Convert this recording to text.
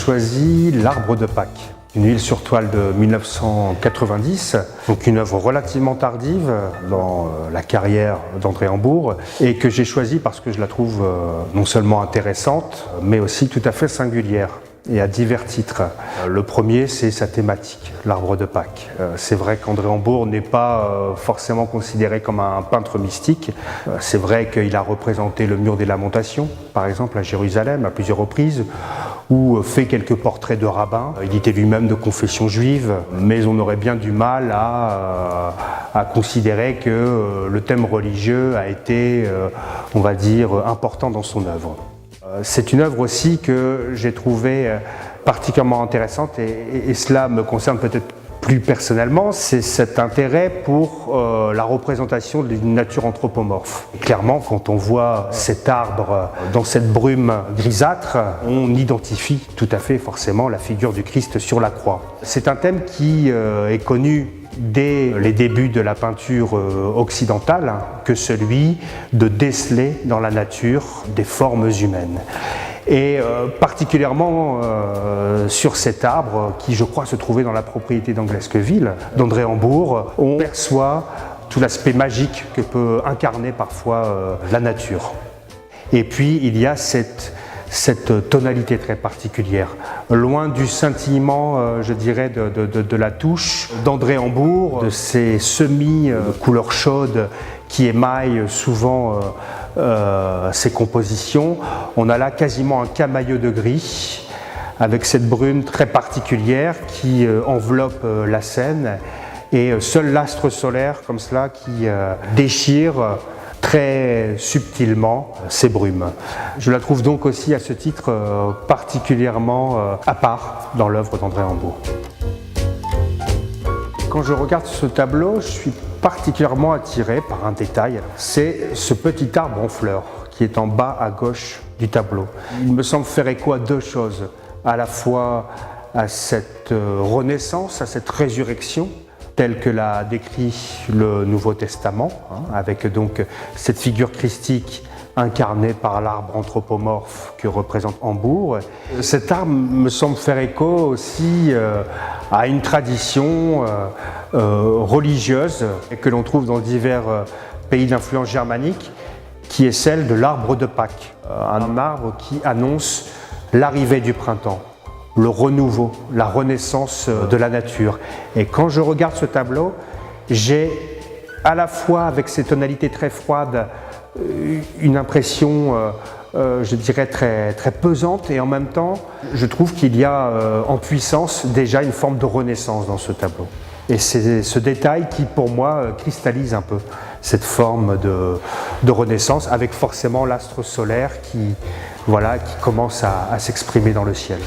choisi L'Arbre de Pâques, une huile sur toile de 1990, donc une œuvre relativement tardive dans la carrière d'André Hambourg, et que j'ai choisie parce que je la trouve non seulement intéressante, mais aussi tout à fait singulière, et à divers titres. Le premier, c'est sa thématique, l'arbre de Pâques. C'est vrai qu'André Hambourg n'est pas forcément considéré comme un peintre mystique. C'est vrai qu'il a représenté le mur des Lamentations, par exemple à Jérusalem, à plusieurs reprises, ou fait quelques portraits de rabbins. Il était lui-même de confession juive, mais on aurait bien du mal à considérer que le thème religieux a été, on va dire, important dans son œuvre. C'est une œuvre aussi que j'ai trouvée particulièrement intéressante et cela me concerne peut-être plus personnellement, c'est cet intérêt pour la représentation d'une nature anthropomorphe. Et clairement, quand on voit cet arbre dans cette brume grisâtre, on identifie tout à fait forcément la figure du Christ sur la croix. C'est un thème qui est connu dès les débuts de la peinture occidentale que celui de déceler dans la nature des formes humaines. Et particulièrement sur cet arbre qui, je crois, se trouvait dans la propriété d'Anglesqueville, d'André Hambourg, on perçoit tout l'aspect magique que peut incarner parfois la nature. Et puis il y a cette tonalité très particulière. Loin du scintillement, je dirais, de la touche d'André Hambourg, de ces semis de couleur chaude qui émaillent souvent ses compositions, on a là quasiment un camailleux de gris, avec cette brume très particulière qui enveloppe la scène, et seul l'astre solaire, comme cela, qui déchire très subtilement ces brumes. Je la trouve donc aussi à ce titre particulièrement à part dans l'œuvre d'André Hambourg. Quand je regarde ce tableau, je suis particulièrement attiré par un détail, c'est ce petit arbre en fleurs qui est en bas à gauche du tableau. Il me semble faire écho à deux choses, à la fois à cette renaissance, à cette résurrection, telle que l'a décrit le Nouveau Testament, avec donc cette figure christique incarnée par l'arbre anthropomorphe que représente Hambourg. Cet arbre me semble faire écho aussi à une tradition religieuse que l'on trouve dans divers pays d'influence germanique, qui est celle de l'arbre de Pâques, un arbre qui annonce l'arrivée du printemps, le renouveau, la renaissance de la nature. Et quand je regarde ce tableau, j'ai à la fois, avec ces tonalités très froides, une impression, je dirais, très pesante, et en même temps, je trouve qu'il y a en puissance déjà une forme de renaissance dans ce tableau. Et c'est ce détail qui, pour moi, cristallise un peu cette forme de renaissance, avec forcément l'astre solaire qui commence à s'exprimer dans le ciel.